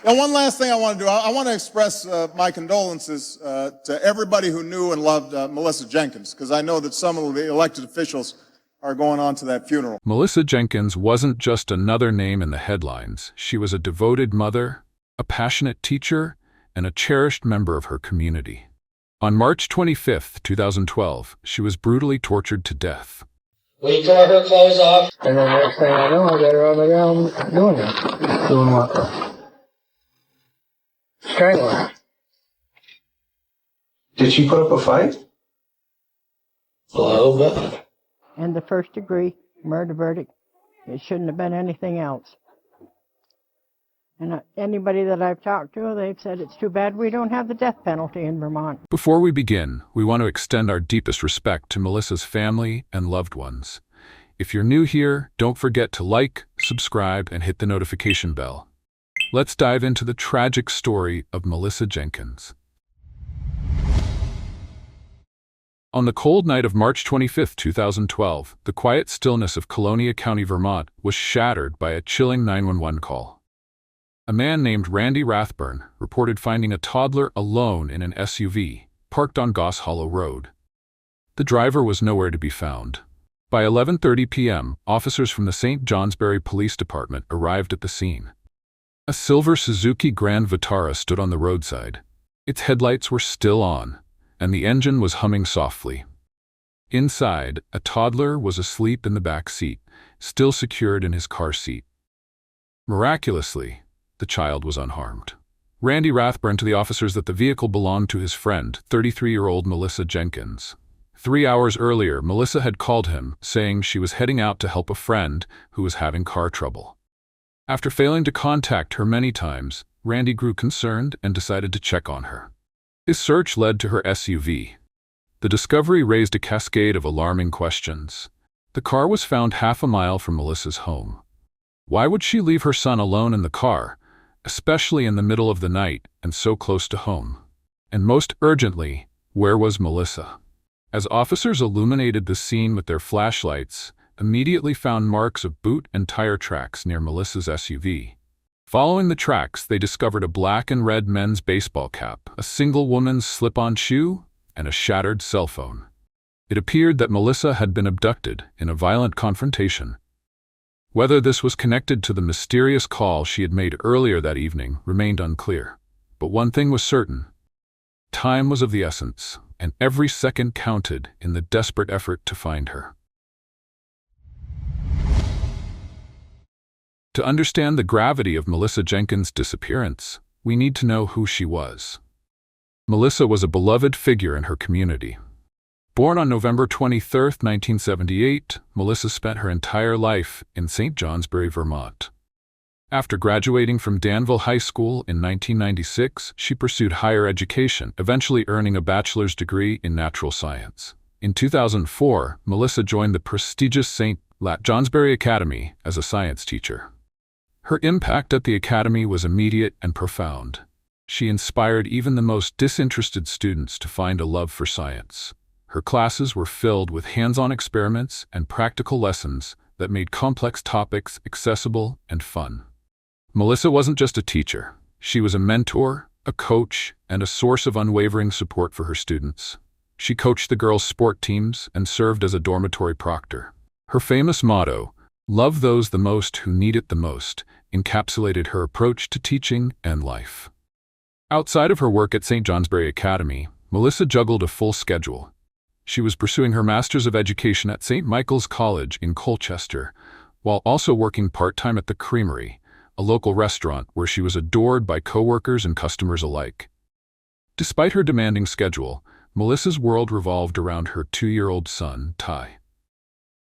And one last thing I want to do, I want to express my condolences to everybody who knew and loved Melissa Jenkins, because I know that some of the elected officials are going on to that funeral. Melissa Jenkins wasn't just another name in the headlines. She was a devoted mother, a passionate teacher, and a cherished member of her community. On March 25, 2012, she was brutally tortured to death. We tore her clothes off. And then next thing I know, I got her on the ground doing it. Doing what? Strangling. Did she put up a fight? A little bit. And the first degree murder verdict, it shouldn't have been anything else. And anybody that I've talked to, they've said it's too bad we don't have the death penalty in Vermont. Before we begin, we want to extend our deepest respect to Melissa's family and loved ones. If you're new here, don't forget to like, subscribe, and hit the notification bell. Let's dive into the tragic story of Melissa Jenkins. On the cold night of March 25, 2012, the quiet stillness of Colonia County, Vermont, was shattered by a chilling 911 call. A man named Randy Rathburn reported finding a toddler alone in an SUV, parked on Goss Hollow Road. The driver was nowhere to be found. By 11:30 p.m., officers from the St. Johnsbury Police Department arrived at the scene. A silver Suzuki Grand Vitara stood on the roadside. Its headlights were still on, and the engine was humming softly. Inside, a toddler was asleep in the back seat, still secured in his car seat. Miraculously, the child was unharmed. Randy Rathburn to the officers that the vehicle belonged to his friend, 33-year-old Melissa Jenkins. 3 hours earlier, Melissa had called him, saying she was heading out to help a friend who was having car trouble. After failing to contact her many times, Randy grew concerned and decided to check on her. His search led to her SUV. The discovery raised a cascade of alarming questions. The car was found half a mile from Melissa's home. Why would she leave her son alone in the car, especially in the middle of the night and so close to home? And most urgently, where was Melissa? As officers illuminated the scene with their flashlights, immediately found marks of boot and tire tracks near Melissa's SUV. Following the tracks, they discovered a black and red men's baseball cap, a single woman's slip-on shoe, and a shattered cell phone. It appeared that Melissa had been abducted in a violent confrontation. Whether this was connected to the mysterious call she had made earlier that evening remained unclear. But one thing was certain. Time was of the essence, and every second counted in the desperate effort to find her. To understand the gravity of Melissa Jenkins' disappearance, we need to know who she was. Melissa was a beloved figure in her community. Born on November 23, 1978, Melissa spent her entire life in St. Johnsbury, Vermont. After graduating from Danville High School in 1996, she pursued higher education, eventually earning a bachelor's degree in natural science. In 2004, Melissa joined the prestigious St. Johnsbury Academy as a science teacher. Her impact at the academy was immediate and profound. She inspired even the most disinterested students to find a love for science. Her classes were filled with hands-on experiments and practical lessons that made complex topics accessible and fun. Melissa wasn't just a teacher. She was a mentor, a coach, and a source of unwavering support for her students. She coached the girls' sport teams and served as a dormitory proctor. Her famous motto, "Love those the most who need it the most," encapsulated her approach to teaching and life. Outside of her work at St. Johnsbury Academy, Melissa juggled a full schedule. She was pursuing her Master's of Education at St. Michael's College in Colchester, while also working part-time at the Creamery, a local restaurant where she was adored by coworkers and customers alike. Despite her demanding schedule, Melissa's world revolved around her 2-year-old son, Ty.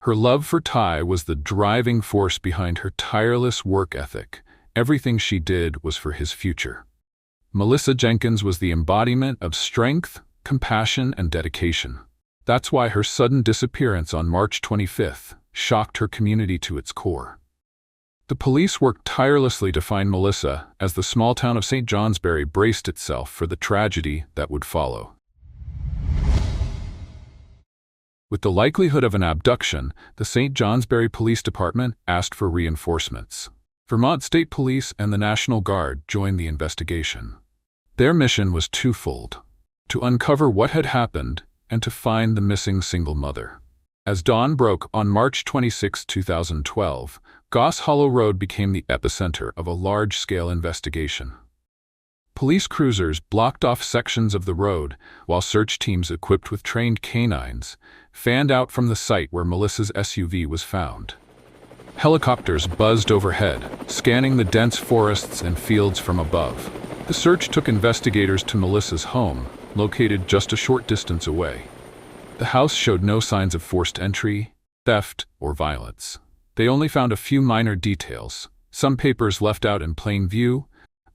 Her love for Ty was the driving force behind her tireless work ethic. Everything she did was for his future. Melissa Jenkins was the embodiment of strength, compassion, and dedication. That's why her sudden disappearance on March 25th shocked her community to its core. The police worked tirelessly to find Melissa as the small town of St. Johnsbury braced itself for the tragedy that would follow. With the likelihood of an abduction, the St. Johnsbury Police Department asked for reinforcements. Vermont State Police and the National Guard joined the investigation. Their mission was twofold: to uncover what had happened and to find the missing single mother. As dawn broke on March 26, 2012, Goss Hollow Road became the epicenter of a large-scale investigation. Police cruisers blocked off sections of the road, while search teams equipped with trained canines fanned out from the site where Melissa's SUV was found. Helicopters buzzed overhead, scanning the dense forests and fields from above. The search took investigators to Melissa's home, located just a short distance away. The house showed no signs of forced entry, theft, or violence. They only found a few minor details: some papers left out in plain view,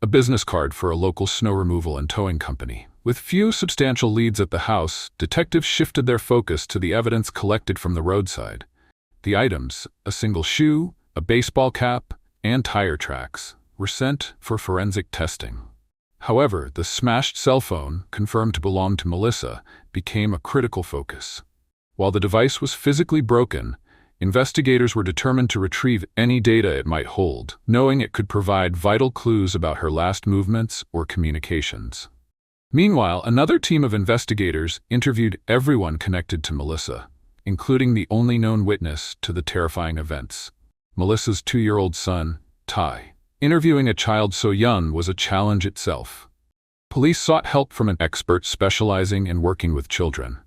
a business card for a local snow removal and towing company. With few substantial leads at the house, detectives shifted their focus to the evidence collected from the roadside. The items, a single shoe, a baseball cap, and tire tracks, were sent for forensic testing. However, the smashed cell phone, confirmed to belong to Melissa, became a critical focus. While the device was physically broken, investigators were determined to retrieve any data it might hold, knowing it could provide vital clues about her last movements or communications. Meanwhile, another team of investigators interviewed everyone connected to Melissa, including the only known witness to the terrifying events, Melissa's 2-year-old son, Ty. Interviewing a child so young was a challenge itself. Police sought help from an expert specializing in working with children.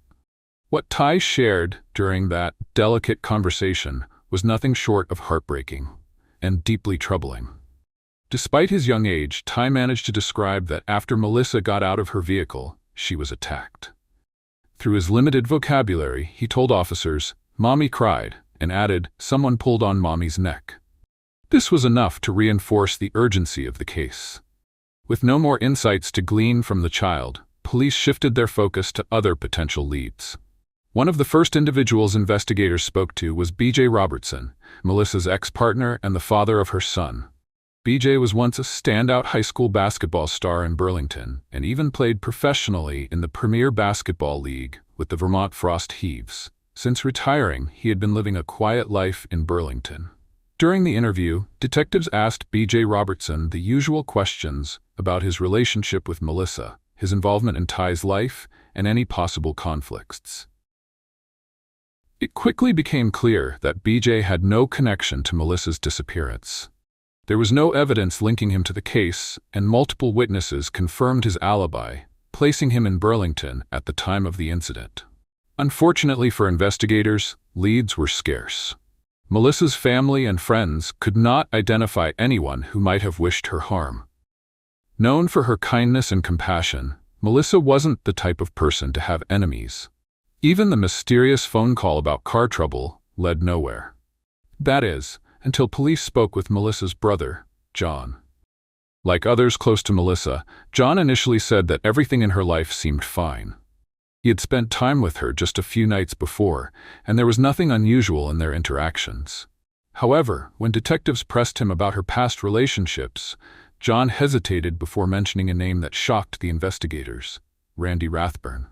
What Ty shared during that delicate conversation was nothing short of heartbreaking and deeply troubling. Despite his young age, Ty managed to describe that after Melissa got out of her vehicle, she was attacked. Through his limited vocabulary, he told officers, "Mommy cried," and added, "Someone pulled on Mommy's neck." This was enough to reinforce the urgency of the case. With no more insights to glean from the child, police shifted their focus to other potential leads. One of the first individuals investigators spoke to was B.J. Robertson, Melissa's ex-partner and the father of her son. B.J. was once a standout high school basketball star in Burlington and even played professionally in the Premier Basketball League with the Vermont Frost Heaves. Since retiring, he had been living a quiet life in Burlington. During the interview, detectives asked B.J. Robertson the usual questions about his relationship with Melissa, his involvement in Ty's life, and any possible conflicts. It quickly became clear that B.J. had no connection to Melissa's disappearance. There was no evidence linking him to the case, and multiple witnesses confirmed his alibi, placing him in Burlington at the time of the incident. Unfortunately for investigators, leads were scarce. Melissa's family and friends could not identify anyone who might have wished her harm. Known for her kindness and compassion, Melissa wasn't the type of person to have enemies. Even the mysterious phone call about car trouble led nowhere. That is, until police spoke with Melissa's brother, John. Like others close to Melissa, John initially said that everything in her life seemed fine. He had spent time with her just a few nights before, and there was nothing unusual in their interactions. However, when detectives pressed him about her past relationships, John hesitated before mentioning a name that shocked the investigators: Randy Rathburn.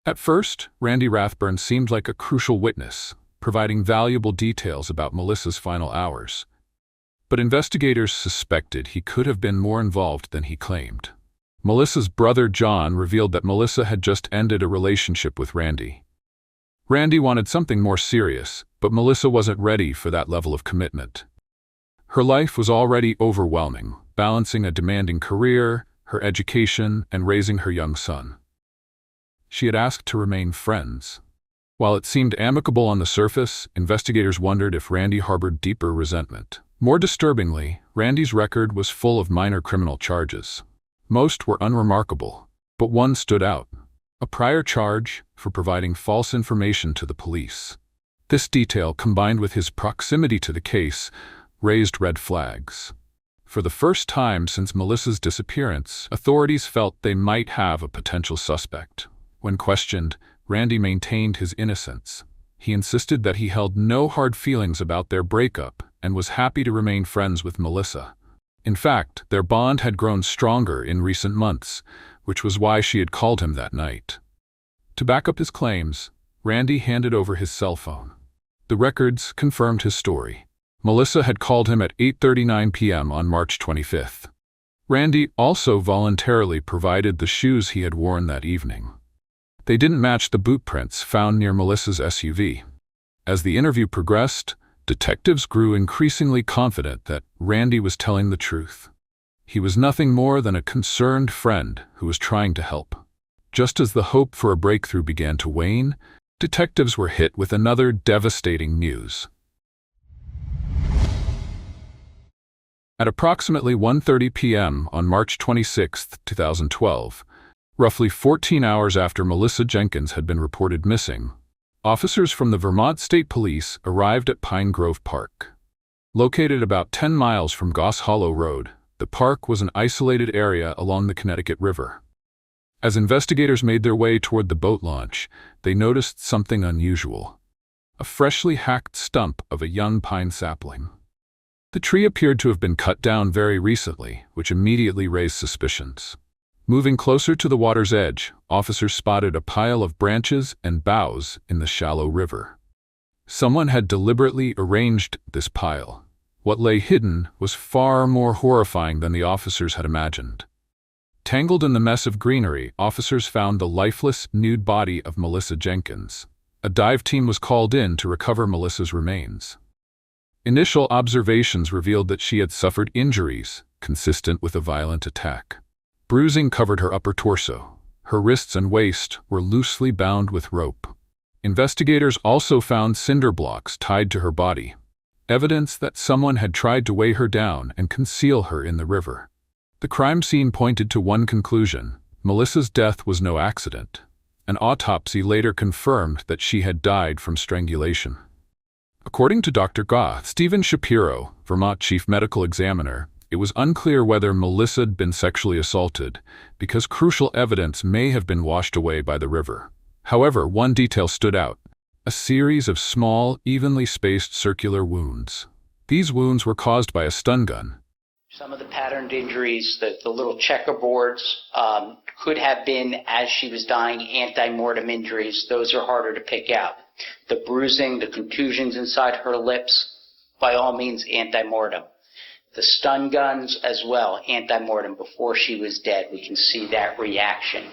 At first, Randy Rathburn seemed like a crucial witness, providing valuable details about Melissa's final hours. But investigators suspected he could have been more involved than he claimed. Melissa's brother John revealed that Melissa had just ended a relationship with Randy. Randy wanted something more serious, but Melissa wasn't ready for that level of commitment. Her life was already overwhelming, balancing a demanding career, her education, and raising her young son. She had asked to remain friends. While it seemed amicable on the surface, investigators wondered if Randy harbored deeper resentment. More disturbingly, Randy's record was full of minor criminal charges. Most were unremarkable, but one stood out: a prior charge for providing false information to the police. This detail, combined with his proximity to the case, raised red flags. For the first time since Melissa's disappearance, authorities felt they might have a potential suspect. When questioned, Randy maintained his innocence. He insisted that he held no hard feelings about their breakup and was happy to remain friends with Melissa. In fact, their bond had grown stronger in recent months, which was why she had called him that night. To back up his claims, Randy handed over his cell phone. The records confirmed his story. Melissa had called him at 8:39 p.m. on March 25th. Randy also voluntarily provided the shoes he had worn that evening. They didn't match the boot prints found near Melissa's SUV. As the interview progressed, detectives grew increasingly confident that Randy was telling the truth. He was nothing more than a concerned friend who was trying to help. Just as the hope for a breakthrough began to wane, detectives were hit with another devastating news. At approximately 1:30 p.m. on March 26, 2012, roughly 14 hours after Melissa Jenkins had been reported missing, officers from the Vermont State Police arrived at Pine Grove Park. Located about 10 miles from Goss Hollow Road, the park was an isolated area along the Connecticut River. As investigators made their way toward the boat launch, they noticed something unusual: a freshly hacked stump of a young pine sapling. The tree appeared to have been cut down very recently, which immediately raised suspicions. Moving closer to the water's edge, officers spotted a pile of branches and boughs in the shallow river. Someone had deliberately arranged this pile. What lay hidden was far more horrifying than the officers had imagined. Tangled in the mess of greenery, officers found the lifeless, nude body of Melissa Jenkins. A dive team was called in to recover Melissa's remains. Initial observations revealed that she had suffered injuries consistent with a violent attack. Bruising covered her upper torso. Her wrists and waist were loosely bound with rope. Investigators also found cinder blocks tied to her body, evidence that someone had tried to weigh her down and conceal her in the river. The crime scene pointed to one conclusion: Melissa's death was no accident. An autopsy later confirmed that she had died from strangulation. According to Dr. Stephen Shapiro, Vermont Chief Medical Examiner, it was unclear whether Melissa had been sexually assaulted because crucial evidence may have been washed away by the river. However, one detail stood out: a series of small, evenly spaced circular wounds. These wounds were caused by a stun gun. Some of the patterned injuries, the little checkerboards, could have been, as she was dying, anti-mortem injuries. Those are harder to pick out. The bruising, the contusions inside her lips, by all means, anti-mortem. The stun guns as well, anti-mortem. Before she was dead, we can see that reaction.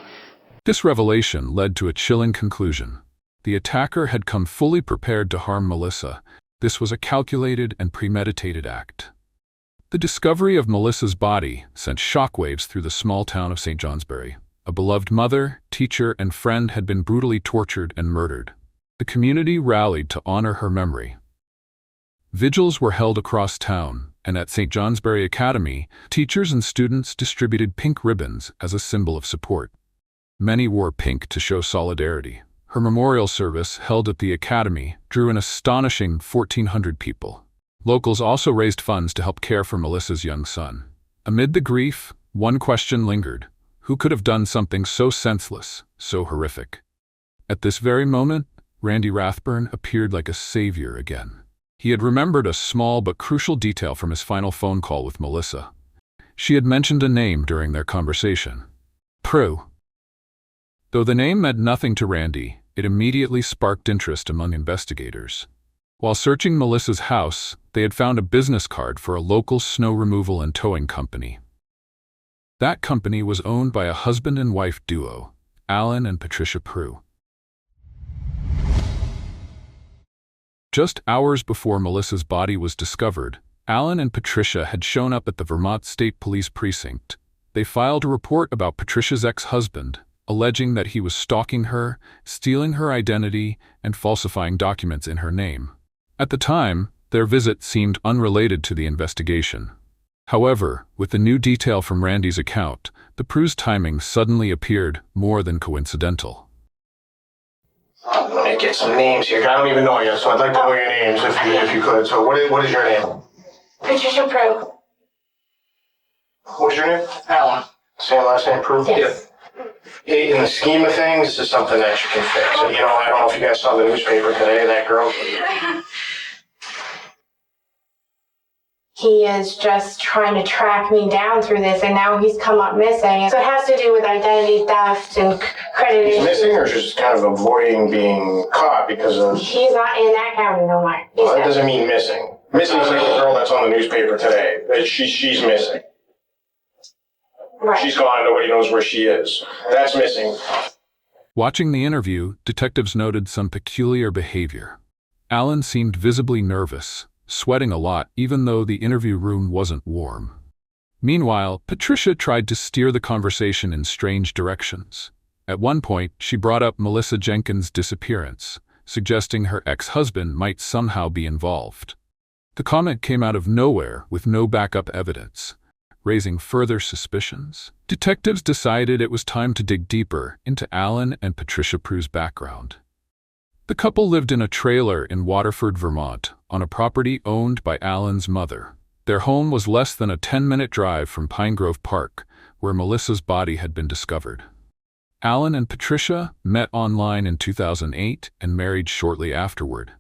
This revelation led to a chilling conclusion. The attacker had come fully prepared to harm Melissa. This was a calculated and premeditated act. The discovery of Melissa's body sent shockwaves through the small town of St. Johnsbury. A beloved mother, teacher, and friend had been brutally tortured and murdered. The community rallied to honor her memory. Vigils were held across town, and at St. Johnsbury Academy, teachers and students distributed pink ribbons as a symbol of support. Many wore pink to show solidarity. Her memorial service, held at the academy, drew an astonishing 1,400 people. Locals also raised funds to help care for Melissa's young son. Amid the grief, one question lingered: who could have done something so senseless, so horrific? At this very moment, Randy Rathburn appeared like a savior again. He had remembered a small but crucial detail from his final phone call with Melissa. She had mentioned a name during their conversation: Prue. Though the name meant nothing to Randy, it immediately sparked interest among investigators. While searching Melissa's house, they had found a business card for a local snow removal and towing company. That company was owned by a husband and wife duo, Allen and Patricia Prue. Just hours before Melissa's body was discovered, Allen and Patricia had shown up at the Vermont State Police precinct. They filed a report about Patricia's ex-husband, alleging that he was stalking her, stealing her identity, and falsifying documents in her name. At the time, their visit seemed unrelated to the investigation. However, with the new detail from Randy's account, the Prue's timing suddenly appeared more than coincidental. Let me get some names here. I don't even know yet, so I'd like to know your names if you could. So what is your name? Patricia Prue. What's your name? Allen. Same last name, Prue? Yes. In the scheme of things, this is something that you can fix. And, I don't know if you guys saw the newspaper today, that girl. He is just trying to track me down through this, and now he's come up missing. So it has to do with identity theft and credit He's issues. missing or just kind of avoiding being caught? not because of... She's not in that county no more. Well, that doesn't mean missing. Missing is like the girl that's on the newspaper today. She's missing. Right. She's gone and nobody knows where she is. That's missing. Watching the interview, detectives noted some peculiar behavior. Allen seemed visibly nervous, sweating a lot even though the interview room wasn't warm. Meanwhile, Patricia tried to steer the conversation in strange directions. At one point, she brought up Melissa Jenkins' disappearance, suggesting her ex-husband might somehow be involved. The comment came out of nowhere with no backup evidence, raising further suspicions. Detectives decided it was time to dig deeper into Allen and Patricia Prue's background. The couple lived in a trailer in Waterford, Vermont, on a property owned by Allen's mother. Their home was less than a 10-minute drive from Pine Grove Park, where Melissa's body had been discovered. Allen and Patricia met online in 2008 and married shortly afterward.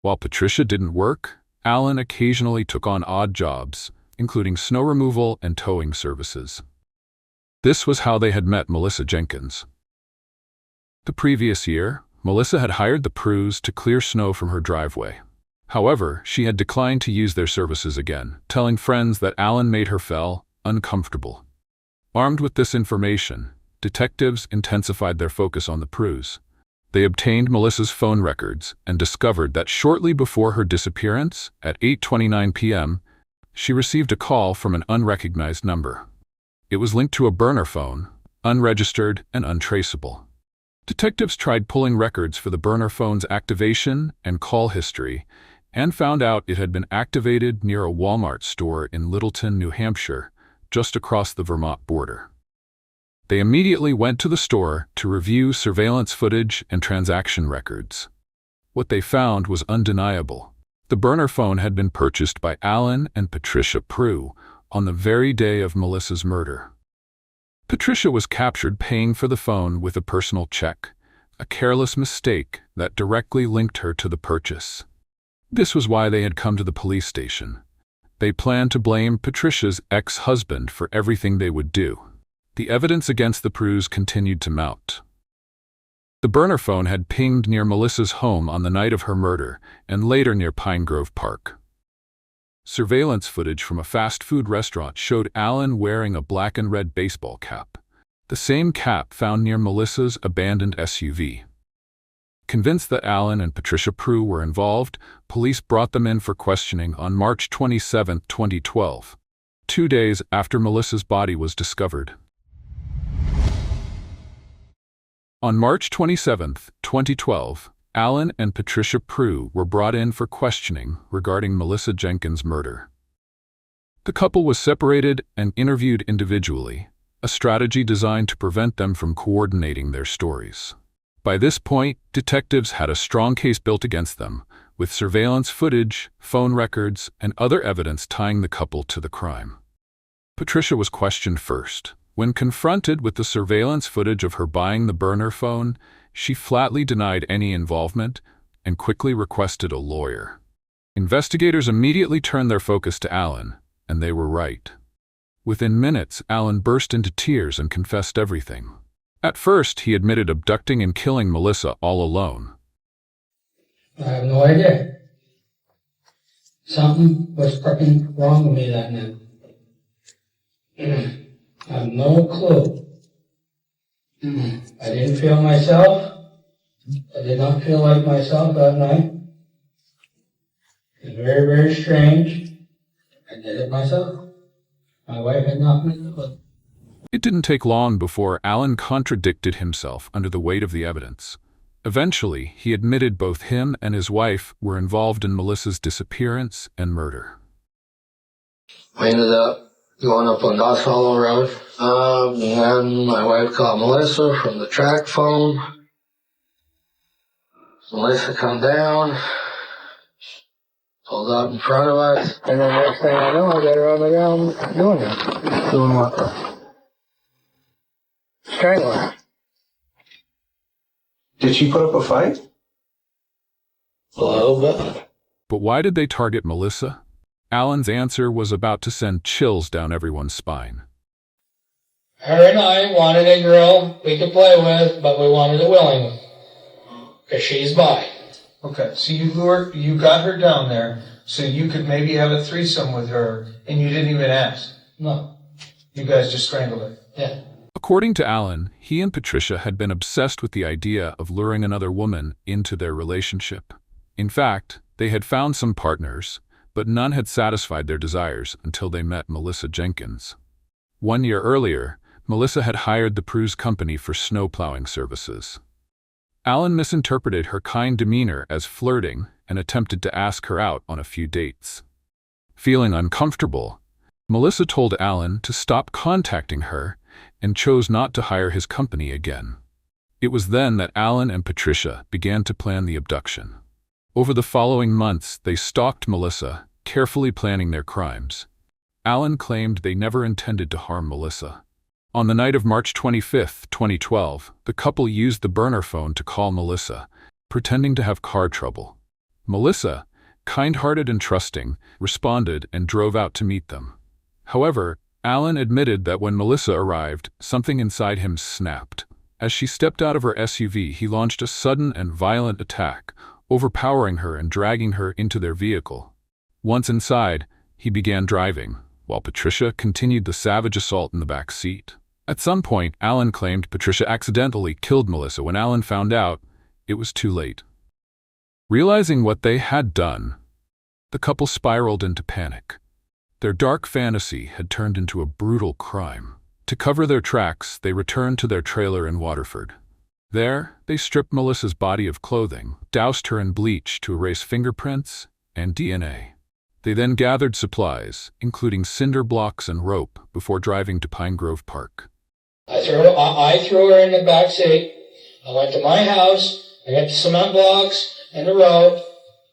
While Patricia didn't work, Allen occasionally took on odd jobs, including snow removal and towing services. This was how they had met Melissa Jenkins. The previous year, Melissa had hired the Prues to clear snow from her driveway. However, she had declined to use their services again, telling friends that Allen made her feel uncomfortable. Armed with this information, detectives intensified their focus on the Prues. They obtained Melissa's phone records and discovered that shortly before her disappearance, at 8:29 p.m., she received a call from an unrecognized number. It was linked to a burner phone, unregistered and untraceable. Detectives tried pulling records for the burner phone's activation and call history, and found out it had been activated near a Walmart store in Littleton, New Hampshire, just across the Vermont border. They immediately went to the store to review surveillance footage and transaction records. What they found was undeniable. The burner phone had been purchased by Allen and Patricia Prue on the very day of Melissa's murder. Patricia was captured paying for the phone with a personal check, a careless mistake that directly linked her to the purchase. This was why they had come to the police station. They planned to blame Patricia's ex-husband for everything they would do. The evidence against the Prues continued to mount. The burner phone had pinged near Melissa's home on the night of her murder and later near Pine Grove Park. Surveillance footage from a fast food restaurant showed Allen wearing a black and red baseball cap, the same cap found near Melissa's abandoned SUV. Convinced that Allen and Patricia Prue were involved, police brought them in for questioning on March 27, 2012, 2 days after Melissa's body was discovered. On March 27, 2012, Allen and Patricia Prue were brought in for questioning regarding Melissa Jenkins' murder. The couple was separated and interviewed individually, a strategy designed to prevent them from coordinating their stories. By this point, detectives had a strong case built against them, with surveillance footage, phone records, and other evidence tying the couple to the crime. Patricia was questioned first. When confronted with the surveillance footage of her buying the burner phone, she flatly denied any involvement and quickly requested a lawyer. Investigators immediately turned their focus to Allen, and they were right. Within minutes, Allen burst into tears and confessed everything. At first, he admitted abducting and killing Melissa all alone. I have no idea. Something was fucking wrong with me that night. I have no clue. I didn't feel myself. I did not feel like myself that night. It was very, very strange. I did it myself. My wife had nothing to do with it. It didn't take long before Allen contradicted himself under the weight of the evidence. Eventually, he admitted both him and his wife were involved in Melissa's disappearance and murder. I ended up going up on Goss Hollow Road, and my wife called Melissa from the track phone. Melissa come down, pulled up in front of us. And then next thing I know, I got her on the ground doing it. Doing what? Strangling. Did she put up a fight? A little bit. But why did they target Melissa? Allen's answer was about to send chills down everyone's spine. Her and I wanted a girl we could play with, but we wanted it willingly. because she's bi. Okay, so you got her down there so you could maybe have a threesome with her, and you didn't even ask. No. You guys just strangled her. Yeah. According to Allen, he and Patricia had been obsessed with the idea of luring another woman into their relationship. In fact, they had found some partners, but none had satisfied their desires until they met Melissa Jenkins. 1 year earlier, Melissa had hired the Prue's company for snow plowing services. Allen misinterpreted her kind demeanor as flirting and attempted to ask her out on a few dates. Feeling uncomfortable, Melissa told Allen to stop contacting her and chose not to hire his company again. It was then that Allen and Patricia began to plan the abduction. Over the following months, they stalked Melissa, carefully planning their crimes. Allen claimed they never intended to harm Melissa. On the night of March 25, 2012, the couple used the burner phone to call Melissa, pretending to have car trouble. Melissa, kind-hearted and trusting, responded and drove out to meet them. However, Allen admitted that when Melissa arrived, something inside him snapped. As she stepped out of her SUV, he launched a sudden and violent attack, overpowering her and dragging her into their vehicle. Once inside, he began driving, while Patricia continued the savage assault in the back seat. At some point, Allen claimed Patricia accidentally killed Melissa. When Allen found out, it was too late. Realizing what they had done, the couple spiraled into panic. Their dark fantasy had turned into a brutal crime. To cover their tracks, they returned to their trailer in Waterford. There, they stripped Melissa's body of clothing, doused her in bleach to erase fingerprints and DNA. They then gathered supplies, including cinder blocks and rope, before driving to Pine Grove Park. I threw her in the back seat. I went to my house. I got the cement blocks and the rope.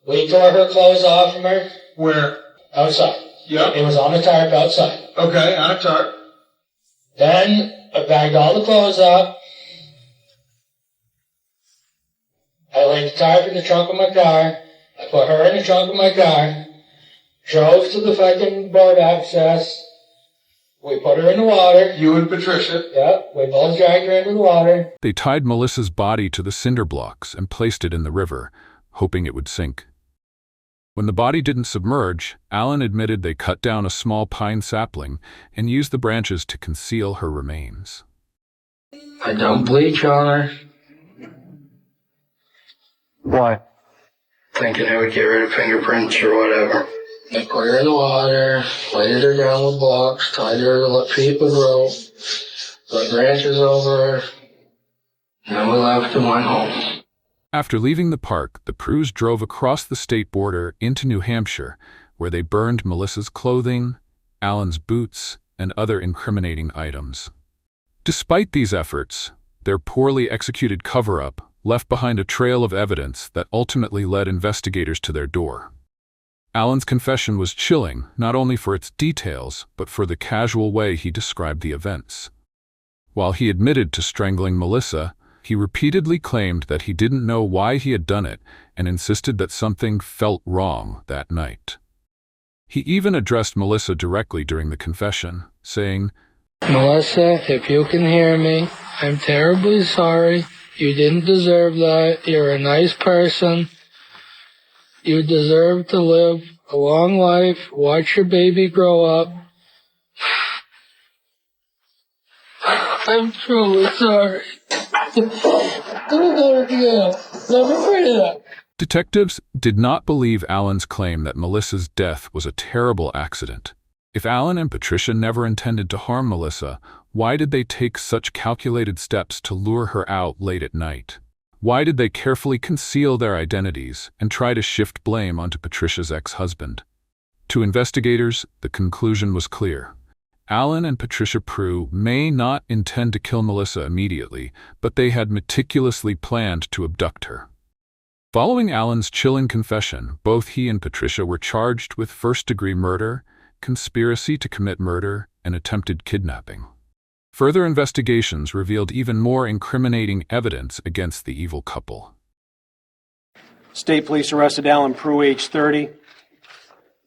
We tore her clothes off from her. Where? Outside. Yeah. It was on a tarp outside. Okay, on a tarp. Then I bagged all the clothes up. I laid the tarp in the trunk of my car. I put her in the trunk of my car. Drove to the fucking boat access. We put her in the water. You and Patricia. Yep, we both dragged her into the water. They tied Melissa's body to the cinder blocks and placed it in the river, hoping it would sink. When the body didn't submerge, Allen admitted they cut down a small pine sapling and used the branches to conceal her remains. I dumped bleach on her. Why? Thinking I would get rid of fingerprints or whatever. I put her in the water, weighted her down with blocks, tied her feet with rope, put branches over her, and then we left and went home. After leaving the park, the Prues drove across the state border into New Hampshire, where they burned Melissa's clothing, Allen's boots, and other incriminating items. Despite these efforts, their poorly executed cover-up left behind a trail of evidence that ultimately led investigators to their door. Allen's confession was chilling, not only for its details, but for the casual way he described the events. While he admitted to strangling Melissa, he repeatedly claimed that he didn't know why he had done it and insisted that something felt wrong that night. He even addressed Melissa directly during the confession, saying, Melissa, if you can hear me, I'm terribly sorry. You didn't deserve that. You're a nice person. You deserve to live a long life, watch your baby grow up. I'm truly sorry. Don't go to jail. Never afraid of that. Detectives did not believe Allen's claim that Melissa's death was a terrible accident. If Allen and Patricia never intended to harm Melissa, why did they take such calculated steps to lure her out late at night? Why did they carefully conceal their identities and try to shift blame onto Patricia's ex-husband? To investigators, the conclusion was clear. Allen and Patricia Prue may not intend to kill Melissa immediately, but they had meticulously planned to abduct her. Following Allen's chilling confession, both he and Patricia were charged with first-degree murder, conspiracy to commit murder, and attempted kidnapping. Further investigations revealed even more incriminating evidence against the evil couple. State police arrested Allen Prue, age 30,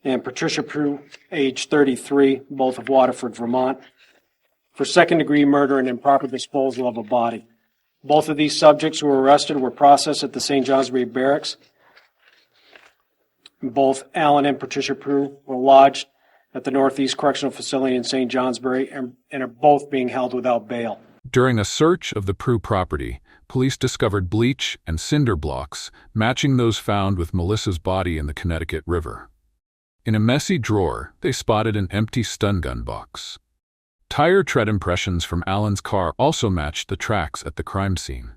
and Patricia Prue, age 33, both of Waterford, Vermont, for second-degree murder and improper disposal of a body. Both of these subjects who were arrested were processed at the St. Johnsbury Barracks. Both Allen and Patricia Prue were lodged at the Northeast Correctional Facility in St. Johnsbury and are both being held without bail. During a search of the Prue property, police discovered bleach and cinder blocks matching those found with Melissa's body in the Connecticut River. In a messy drawer, they spotted an empty stun gun box. Tire tread impressions from Allen's car also matched the tracks at the crime scene.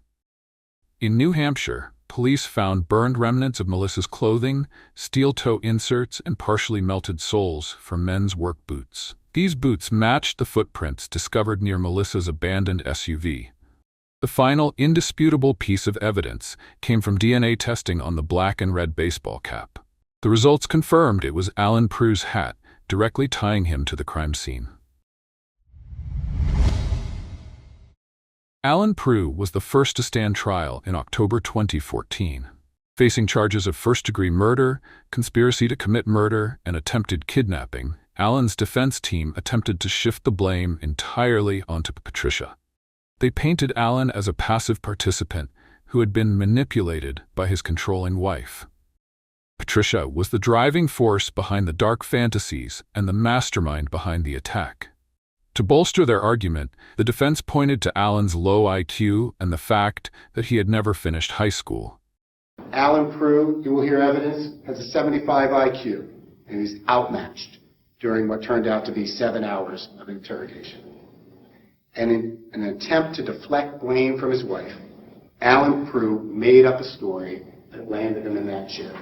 In New Hampshire, police found burned remnants of Melissa's clothing, steel-toe inserts, and partially melted soles from men's work boots. These boots matched the footprints discovered near Melissa's abandoned SUV. The final indisputable piece of evidence came from DNA testing on the black and red baseball cap. The results confirmed it was Allen Prue's hat, directly tying him to the crime scene. Allen Prue was the first to stand trial in October 2014. Facing charges of first-degree murder, conspiracy to commit murder, and attempted kidnapping, Allen's defense team attempted to shift the blame entirely onto Patricia. They painted Allen as a passive participant who had been manipulated by his controlling wife. Patricia was the driving force behind the dark fantasies and the mastermind behind the attack. To bolster their argument, the defense pointed to Allen's low IQ and the fact that he had never finished high school. Allen Prue, you will hear evidence, has a 75 IQ, and he's outmatched during what turned out to be 7 hours of interrogation. And in an attempt to deflect blame from his wife, Allen Prue made up a story that landed him in that chair.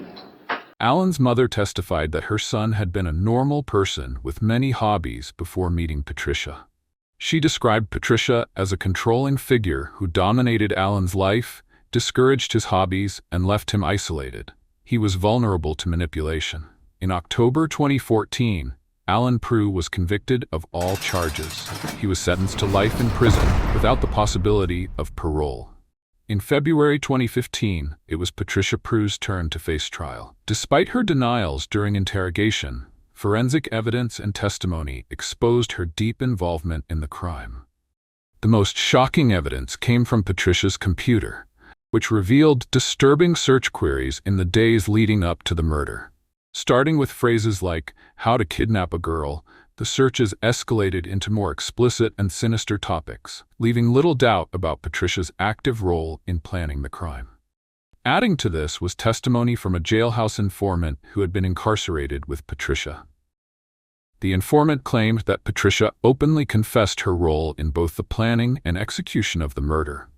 Allen's mother testified that her son had been a normal person with many hobbies before meeting Patricia. She described Patricia as a controlling figure who dominated Allen's life, discouraged his hobbies, and left him isolated. He was vulnerable to manipulation. In October 2014, Allen Prue was convicted of all charges. He was sentenced to life in prison without the possibility of parole. In February 2015, it was Patricia Prue's turn to face trial. Despite her denials during interrogation, forensic evidence and testimony exposed her deep involvement in the crime. The most shocking evidence came from Patricia's computer, which revealed disturbing search queries in the days leading up to the murder. Starting with phrases like, "how to kidnap a girl," the searches escalated into more explicit and sinister topics, leaving little doubt about Patricia's active role in planning the crime. Adding to this was testimony from a jailhouse informant who had been incarcerated with Patricia. The informant claimed that Patricia openly confessed her role in both the planning and execution of the murder.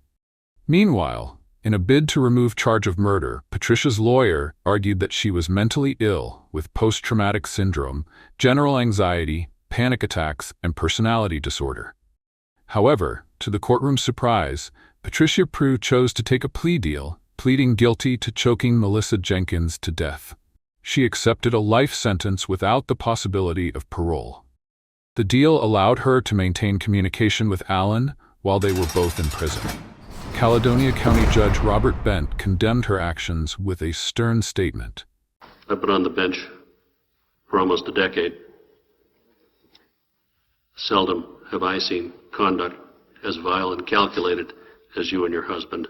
Meanwhile, in a bid to remove charge of murder, Patricia's lawyer argued that she was mentally ill with post-traumatic syndrome, general anxiety, panic attacks, and personality disorder. However, to the courtroom's surprise, Patricia Prue chose to take a plea deal, pleading guilty to choking Melissa Jenkins to death. She accepted a life sentence without the possibility of parole. The deal allowed her to maintain communication with Allen while they were both in prison. Caledonia County Judge Robert Bent condemned her actions with a stern statement. I've been on the bench for almost a decade. Seldom have I seen conduct as vile and calculated as you and your husband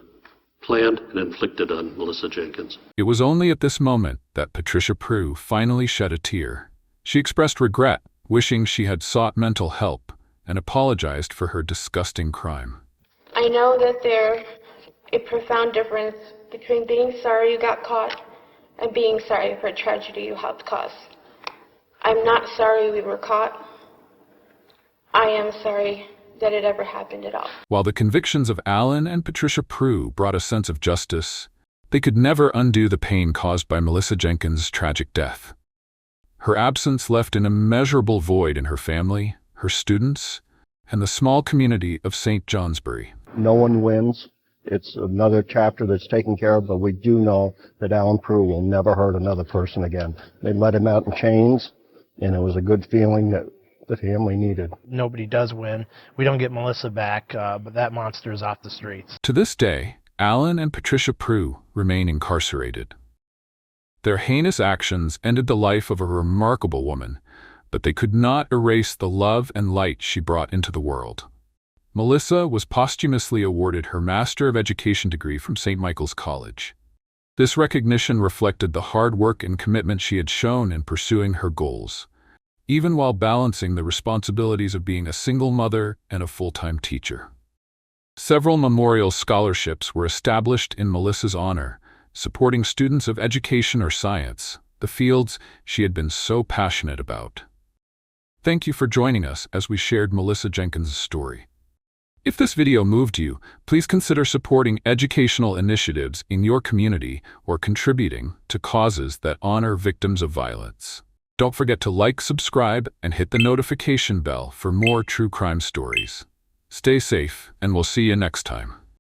planned and inflicted on Melissa Jenkins. It was only at this moment that Patricia Prue finally shed a tear. She expressed regret, wishing she had sought mental help, and apologized for her disgusting crime. I know that there's a profound difference between being sorry you got caught and being sorry for a tragedy you helped cause. I'm not sorry we were caught. I am sorry that it ever happened at all. While the convictions of Allen and Patricia Prue brought a sense of justice, they could never undo the pain caused by Melissa Jenkins' tragic death. Her absence left an immeasurable void in her family, her students, and the small community of St. Johnsbury. No one wins. It's another chapter that's taken care of, but we do know that Allen Prue will never hurt another person again. They let him out in chains, and it was a good feeling that the family needed. Nobody does win. We don't get Melissa back, but that monster is off the streets. To this day, Allen and Patricia Prue remain incarcerated. Their heinous actions ended the life of a remarkable woman, but they could not erase the love and light she brought into the world. Melissa was posthumously awarded her Master of Education degree from St. Michael's College. This recognition reflected the hard work and commitment she had shown in pursuing her goals, even while balancing the responsibilities of being a single mother and a full-time teacher. Several memorial scholarships were established in Melissa's honor, supporting students of education or science, the fields she had been so passionate about. Thank you for joining us as we shared Melissa Jenkins' story. If this video moved you, please consider supporting educational initiatives in your community or contributing to causes that honor victims of violence. Don't forget to like, subscribe, and hit the notification bell for more true crime stories. Stay safe, and we'll see you next time.